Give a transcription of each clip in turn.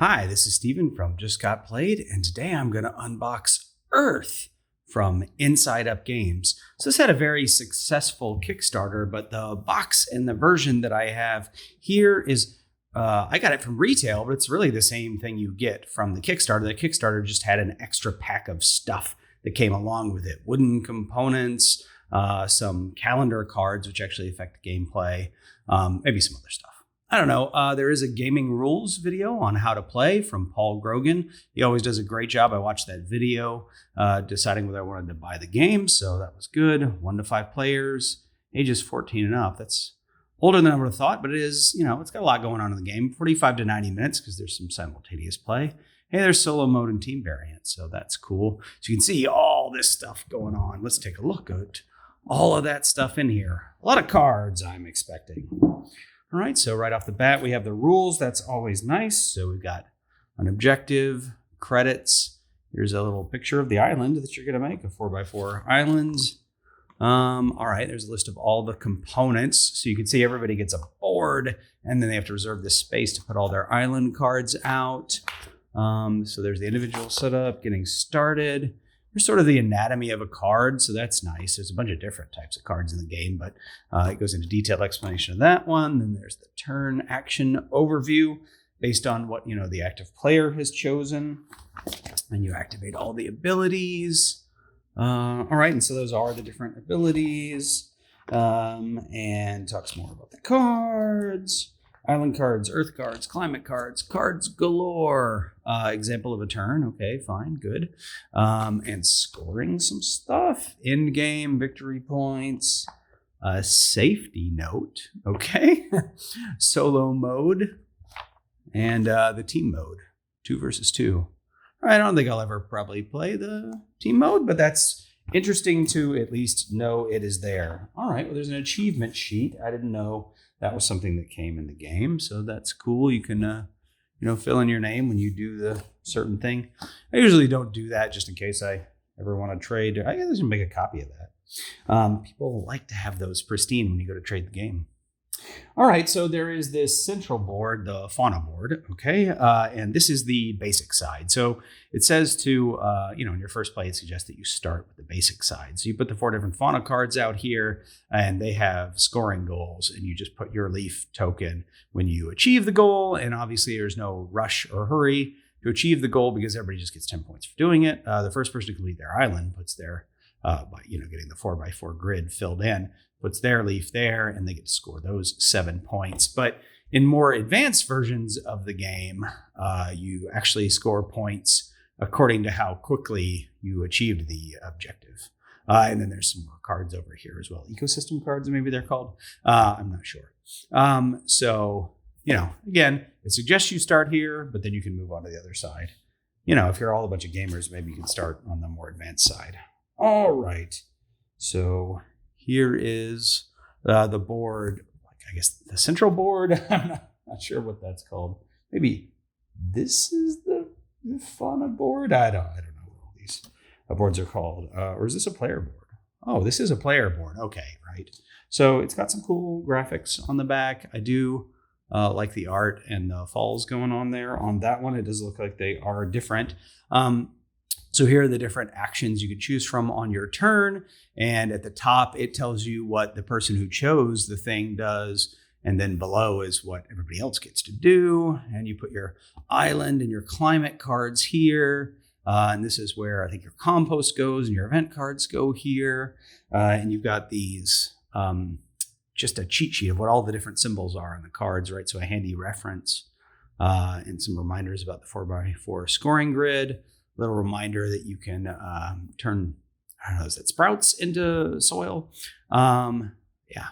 Hi, this is Steven from Just Got Played, and today I'm going to unbox Earth from Inside Up Games. So this had a very successful Kickstarter, but the box and the version that I have here is, I got it from retail, but it's really the same thing you get from the Kickstarter. The Kickstarter just had an extra pack of stuff that came along with it. Wooden components, some calendar cards, which actually affect gameplay, maybe some other stuff. I don't know. There is a gaming rules video on how to play from Paul Grogan. He always does a great job. I watched that video deciding whether I wanted to buy the game. So that was good. 1 to 5 players, ages 14 and up. That's older than I would have thought, but it is, it's got a lot going on in the game. 45 to 90 minutes because there's some simultaneous play. Hey, there's solo mode and team variant. So that's cool. So you can see all this stuff going on. Let's take a look at all of that stuff in here. A lot of cards I'm expecting. All right, so right off the bat, we have the rules. That's always nice. So we've got an objective, credits. Here's a little picture of the island that you're going to make, a 4x4 island. All right, there's a list of all the components. So you can see everybody gets a board, and then they have to reserve this space to put all their island cards out. So there's the individual setup, getting started. Here's sort of the anatomy of a card, so that's nice. There's a bunch of different types of cards in the game, but it goes into detailed explanation of that one. Then there's the turn action overview based on what the active player has chosen. And you activate all the abilities. All right, and so those are the different abilities. And talks more about the cards. Island cards, earth cards, climate cards, cards galore. Example of a turn. Okay, fine, good. And scoring some stuff. In-game victory points. Safety note. Okay. Solo mode. And the team mode. 2 versus 2. I don't think I'll ever probably play the team mode, but that's interesting to at least know it is there. All right, well, there's an achievement sheet. I didn't know that was something that came in the game, so that's cool. You can, fill in your name when you do the certain thing. I usually don't do that just in case I ever want to trade. I guess I can make a copy of that. People like to have those pristine when you go to trade the game. All right, so there is this central board, the Fauna Board, okay? And this is the basic side. So it says to, in your first play, it suggests that you start with the basic side. So you put the 4 different Fauna cards out here, and they have scoring goals, and you just put your leaf token when you achieve the goal, and obviously there's no rush or hurry to achieve the goal because everybody just gets 10 points for doing it. The first person to complete their island puts their, by getting the 4x4 grid filled in, puts their leaf there, and they get to score those 7 points. But in more advanced versions of the game, you actually score points according to how quickly you achieved the objective. And then there's some more cards over here as well. Ecosystem cards, maybe they're called. I'm not sure. So, again, it suggests you start here, but then you can move on to the other side. If you're all a bunch of gamers, maybe you can start on the more advanced side. All right. So here is the board, I guess the central board. I'm not sure what that's called. Maybe this is the Fauna Board. I don't know what all these boards are called. Or is this a player board? Oh, this is a player board. Okay, right. So it's got some cool graphics on the back. I do like the art and the falls going on there. On that one, it does look like they are different. So here are the different actions you can choose from on your turn. And at the top, it tells you what the person who chose the thing does. And then below is what everybody else gets to do. And you put your island and your climate cards here. And this is where I think your compost goes and your event cards go here. And you've got these, just a cheat sheet of what all the different symbols are on the cards, right? So a handy reference and some reminders about the 4x4 scoring grid. Little reminder that you can turn, is that sprouts into soil? Yeah.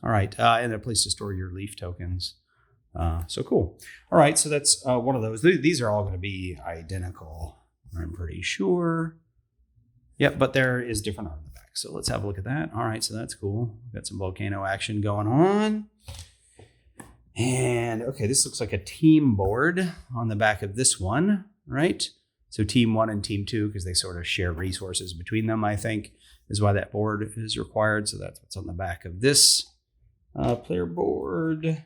All right. And a place to store your leaf tokens. So cool. All right. So that's one of those. These are all going to be identical, I'm pretty sure. Yep. But there is different art on the back. So let's have a look at that. All right. So that's cool. We've got some volcano action going on. And okay, this looks like a team board on the back of this one, right? So team 1 and team 2, because they sort of share resources between them, I think, is why that board is required. So that's what's on the back of this player board.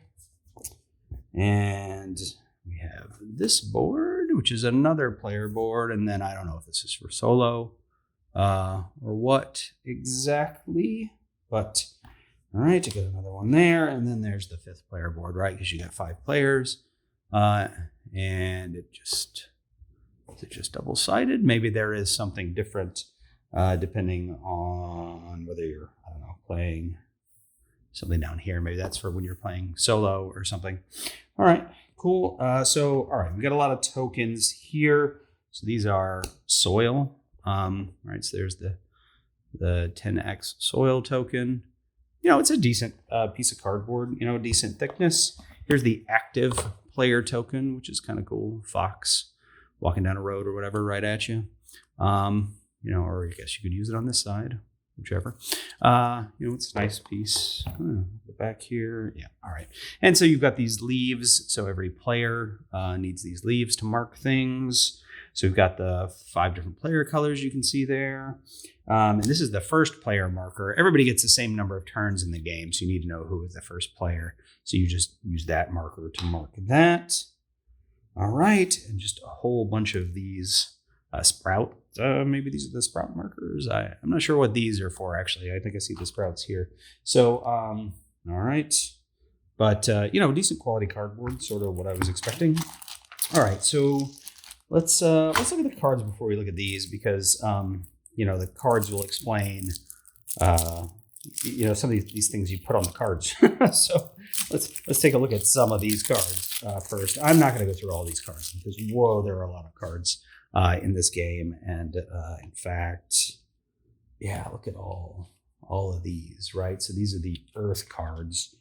And we have this board, which is another player board. And then I don't know if this is for solo or what exactly, but all right, to get another one there. And then there's the 5th player board, right? Because you got 5 players. And is it just double-sided? Maybe there is something different depending on whether you're, I don't know, playing something down here. Maybe that's for when you're playing solo or something. All right, cool. So, all right, we got a lot of tokens here. So these are soil, right? So there's the 10x soil token. It's a decent piece of cardboard, decent thickness. Here's the active player token, which is kind of cool. Fox walking down a road or whatever right at you. Or I guess you could use it on this side, whichever. It's a nice piece. The back here. Yeah, all right. And so you've got these leaves. So every player needs these leaves to mark things. So we've got the 5 different player colors you can see there. And this is the first player marker. Everybody gets the same number of turns in the game, so you need to know who is the first player. So you just use that marker to mark that. All right, and just a whole bunch of these sprout. Maybe these are the sprout markers. I'm not sure what these are for, actually. I think I see the sprouts here. So, all right. But, decent quality cardboard, sort of what I was expecting. All right, so let's look at the cards before we look at these, because the cards will explain some of these things you put on the cards. So let's take a look at some of these cards first. I'm not going to go through all these cards because there are a lot of cards in this game, and in fact, look at all of these, right? So these are the Earth cards,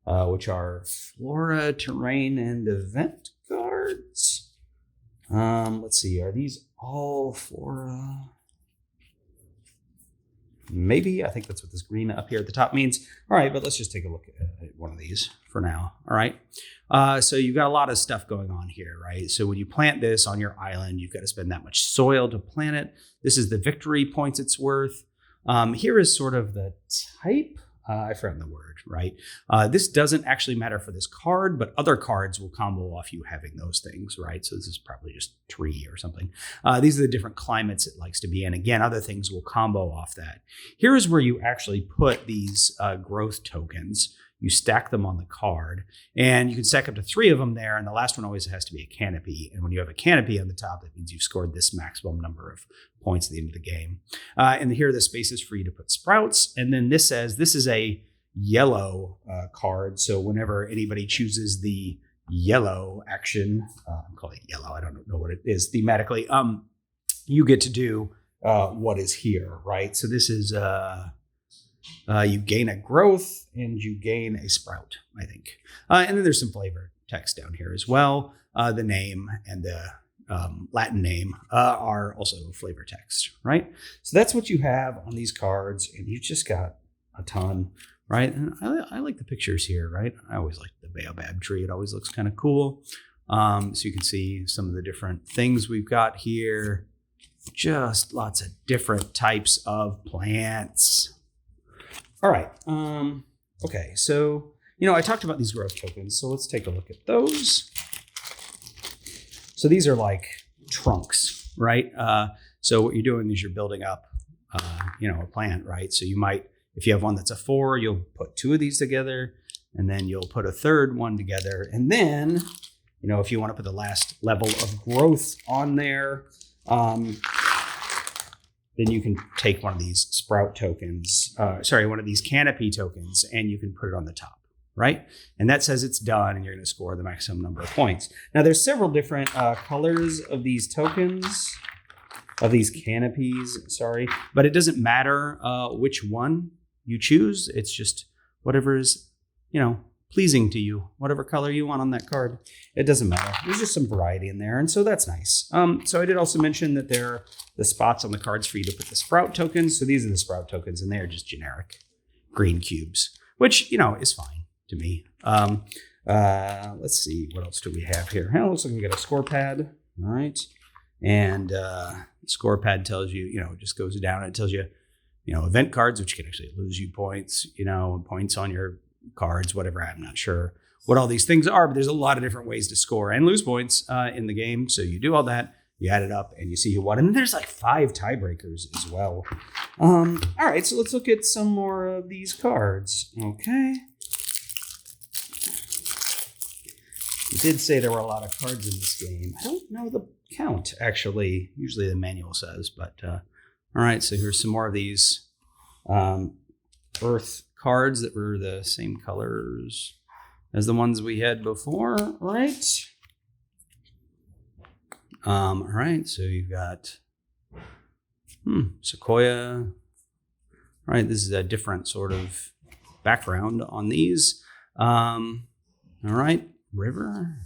which are flora, terrain, and event cards. Let's see, are these all flora? Maybe. I think that's what this green up here at the top means. All right, but let's just take a look at one of these for now. All right. So you've got a lot of stuff going on here, right? So when you plant this on your island, you've got to spend that much soil to plant it. This is the victory points it's worth. Here is sort of the type. I forgot the word, right? This doesn't actually matter for this card, but other cards will combo off you having those things, right? So this is probably just tree or something. These are the different climates it likes to be in. Again, other things will combo off that. Here is where you actually put these growth tokens. You stack them on the card, and you can stack up to 3 of them there. And the last one always has to be a canopy. And when you have a canopy on the top, that means you've scored this maximum number of points at the end of the game. And here are the spaces for you to put sprouts. And then this says this is a yellow card. So whenever anybody chooses the yellow action, I'm calling it yellow. I don't know what it is thematically. You get to do what is here, right? So this is you gain a growth and you gain a sprout, I think. And then there's some flavor text down here as well. The name and the Latin name are also flavor text, right? So that's what you have on these cards, and you just got a ton, right? And I like the pictures here, right? I always like the baobab tree. It always looks kind of cool. So you can see some of the different things we've got here. Just lots of different types of plants. All right. Okay. So, I talked about these growth tokens. So let's take a look at those. So these are like trunks, right? So what you're doing is you're building up, a plant, right? So you might, if you have one that's a 4, you'll put 2 of these together, and then you'll put a third one together. And then, if you want to put the last level of growth on there, then you can take one of these sprout tokens, one of these canopy tokens, and you can put it on the top, right? And that says it's done, and you're going to score the maximum number of points. Now, there's several different colors of these tokens, of these canopies, but it doesn't matter which one you choose. It's just whatever is, pleasing to you, whatever color you want on that card. It doesn't matter. There's just some variety in there, and so that's nice. So I did also mention that there are the spots on the cards for you to put the sprout tokens. So these are the sprout tokens, and they are just generic green cubes, which, is fine to me. Let's see, what else do we have here? It looks like we got a Scorepad, all right? And Scorepad tells you, it just goes down. It tells you, event cards, which can actually lose you points, points on your cards, whatever, I'm not sure what all these things are, but there's a lot of different ways to score and lose points in the game. So you do all that, you add it up, and you see who won. And there's like 5 tiebreakers as well. All right, so let's look at some more of these cards. Okay. It did say there were a lot of cards in this game. I don't know the count, actually. Usually the manual says, but all right, so here's some more of these Earth cards that were the same colors as the ones we had before, right? All right, so you've got Sequoia. All right, this is a different sort of background on these. All right, River.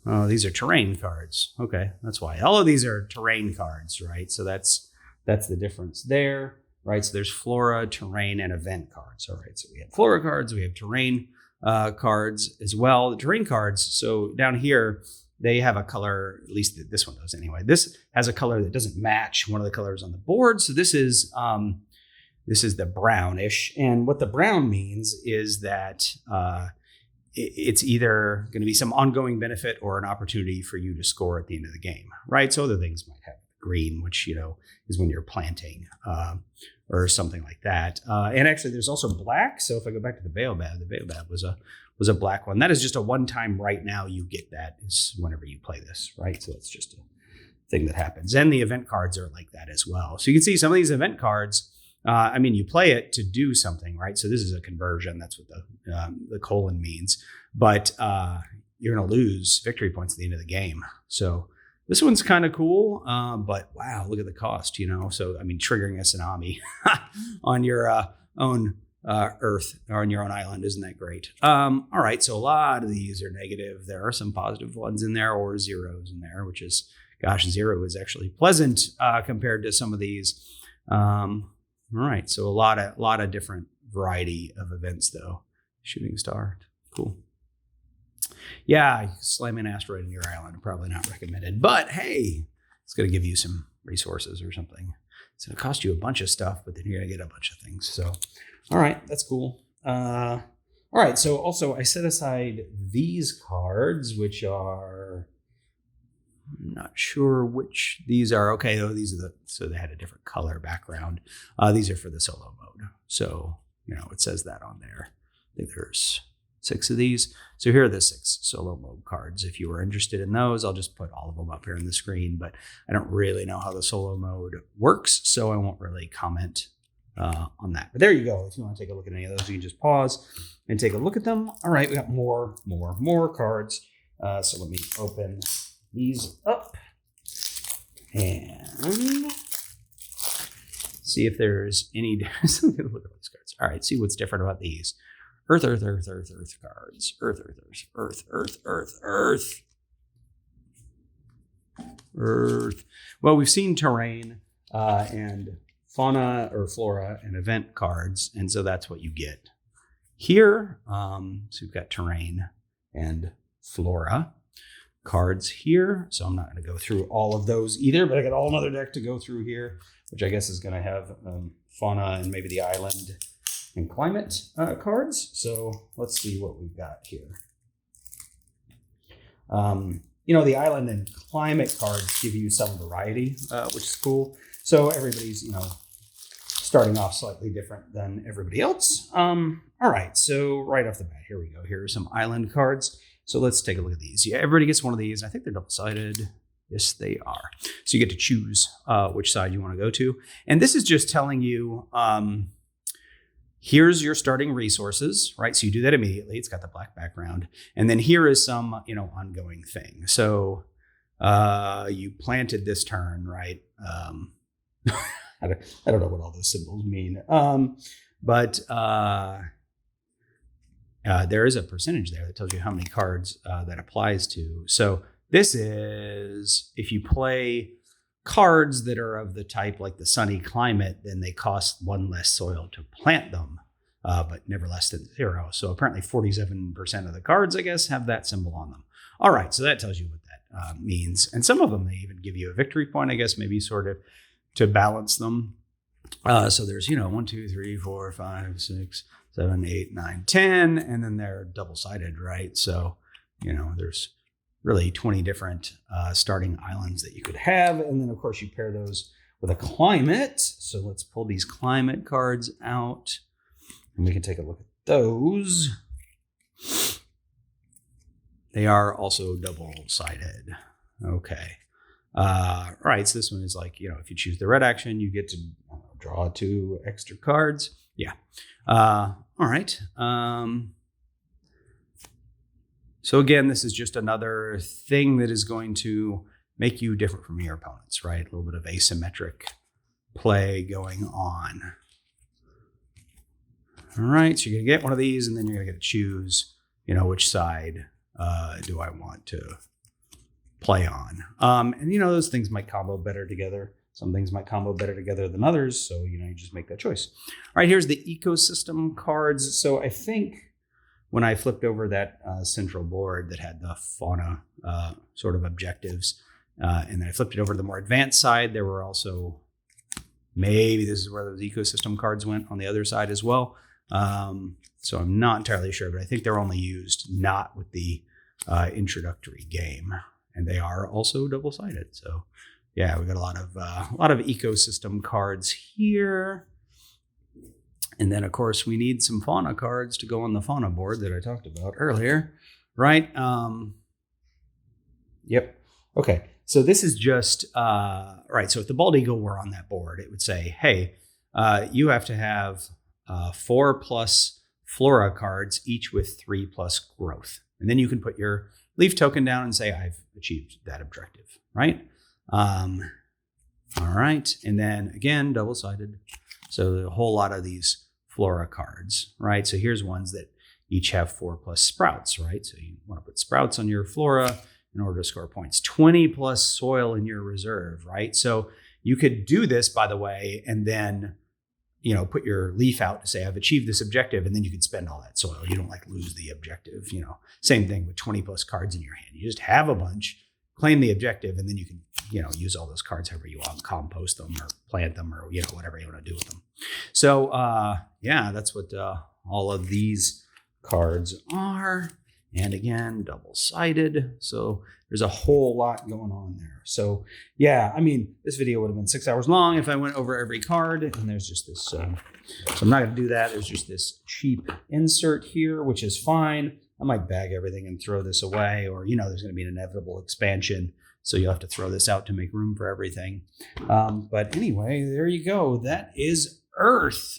Oh, these are terrain cards. Okay, that's why. All of these are terrain cards, right? So that's the difference there, right? So there's flora, terrain, and event cards. All right, so we have flora cards, we have terrain cards as well. The terrain cards, so down here, they have a color, at least this one does anyway. This has a color that doesn't match one of the colors on the board. So this is the brownish. And what the brown means is that it's either going to be some ongoing benefit or an opportunity for you to score at the end of the game, right? So other things might have green, which, is when you're planting or something like that. And actually, there's also black. So if I go back to the Baobab was a black one. That is just a one-time right now you get that is whenever you play this, right? So it's just a thing that happens. And the event cards are like that as well. So you can see some of these event cards, you play it to do something, right? So this is a conversion. That's what the colon means. But you're going to lose victory points at the end of the game. So this one's kind of cool. But wow, look at the cost, So, triggering a tsunami on your own Earth or on your own island, isn't that great? All right, so a lot of these are negative. There are some positive ones in there or zeros in there, which is, gosh, 0 is actually pleasant compared to some of these. All right, so a lot of different variety of events though. Shooting star, cool. Yeah, slamming an asteroid in your island, probably not recommended. But hey, it's going to give you some resources or something. It's going to cost you a bunch of stuff, but then you're going to get a bunch of things. So, all right, that's cool. All right, so also I set aside these cards, which are, I'm not sure which these are. Okay, these are so they had a different color background. These are for the solo mode. So, it says that on there. I think there's 6 of these. So here are the 6 solo mode cards. If you were interested in those, I'll just put all of them up here on the screen, but I don't really know how the solo mode works, so I won't really comment on that. But there you go. If you want to take a look at any of those, you can just pause and take a look at them. All right, we got more cards. So let me open these up and see if there's any difference. Look at these cards. All right, see what's different about these. Earth cards. Earth. Well, we've seen terrain and fauna or flora and event cards, and so that's what you get here. So we've got terrain and flora cards here. So I'm not going to go through all of those either, but I got all another deck to go through here, which I guess is going to have fauna and maybe the island and climate cards. So let's see what we've got here. The island and climate cards give you some variety, which is cool. So everybody's, starting off slightly different than everybody else. All right, so right off the bat, here we go. Here are some island cards. So let's take a look at these. Yeah, everybody gets one of these. I think they're double-sided. Yes, they are. So you get to choose which side you want to go to. And this is just telling you, here's your starting resources, right? So you do that immediately. It's got the black background. And then here is some, ongoing thing. So you planted this turn, right? I don't know what all those symbols mean. But there is a percentage there that tells you how many cards that applies to. So this is, if you play cards that are of the type like the sunny climate, then they cost 1 less soil to plant them, but never less than 0. So apparently 47% of the cards, I guess, have that symbol on them. All right, so that tells you what that means. And some of them, they even give you a victory point, I guess, maybe sort of to balance them. So there's, 1, 2, 3, 4, 5, 6, 7, 8, 9, 10, and then they're double-sided, right? So, there's really 20 different starting islands that you could have. And then, of course, you pair those with a climate. So let's pull these climate cards out, and we can take a look at those. They are also double-sided. Okay. Right. So this one is like, if you choose the red action, you get to draw 2 extra cards. Yeah. All right. So again, this is just another thing that is going to make you different from your opponents, right? A little bit of asymmetric play going on. All right. So you're going to get one of these, and then you're going to get to choose, which side do I want to play on. And those things might combo better together. Some things might combo better together than others. So, you just make that choice. All right, here's the ecosystem cards. So I think when I flipped over that central board that had the fauna sort of objectives, and then I flipped it over to the more advanced side, there were also, maybe this is where those ecosystem cards went on the other side as well. So I'm not entirely sure, but I think they're only used not with the introductory game. And they are also double-sided. So yeah, we got a lot of ecosystem cards here. And then of course we need some fauna cards to go on the fauna board that I talked about earlier, right? Yep. Okay. So this is just, right. So if the bald eagle were on that board, it would say, hey, you have to have 4+ flora cards, each with 3+ growth. And then you can put your leaf token down and say, I've achieved that objective, right? All right. And then again, double-sided. So a whole lot of these flora cards, right? So here's ones that each have 4+ sprouts, right? So you want to put sprouts on your flora in order to score points. 20+ soil in your reserve, right? So you could do this, by the way, and then put your leaf out to say, I've achieved this objective, and then you can spend all that soil. You don't lose the objective, Same thing with 20+ cards in your hand. You just have a bunch, claim the objective, and then you can, use all those cards however you want, compost them or plant them or, whatever you want to do with them. So, yeah, that's what all of these cards are. And again, double-sided. So there's a whole lot going on there. So yeah, this video would have been 6 hours long if I went over every card. And there's just this, so I'm not going to do that. There's just this cheap insert here, which is fine. I might bag everything and throw this away, or, there's going to be an inevitable expansion. So you'll have to throw this out to make room for everything. But anyway, there you go. That is Earth.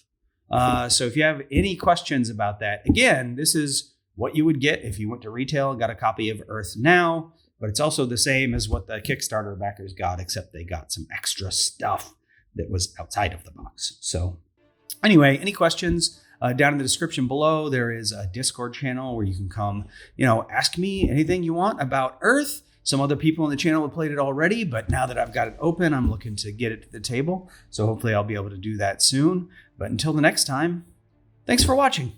So if you have any questions about that, again, this is what you would get if you went to retail and got a copy of Earth now, but it's also the same as what the Kickstarter backers got, except they got some extra stuff that was outside of the box. So anyway, any questions? Down in the description below, there is a Discord channel where you can come, ask me anything you want about Earth. Some other people on the channel have played it already, but now that I've got it open, I'm looking to get it to the table. So hopefully I'll be able to do that soon. But until the next time, thanks for watching.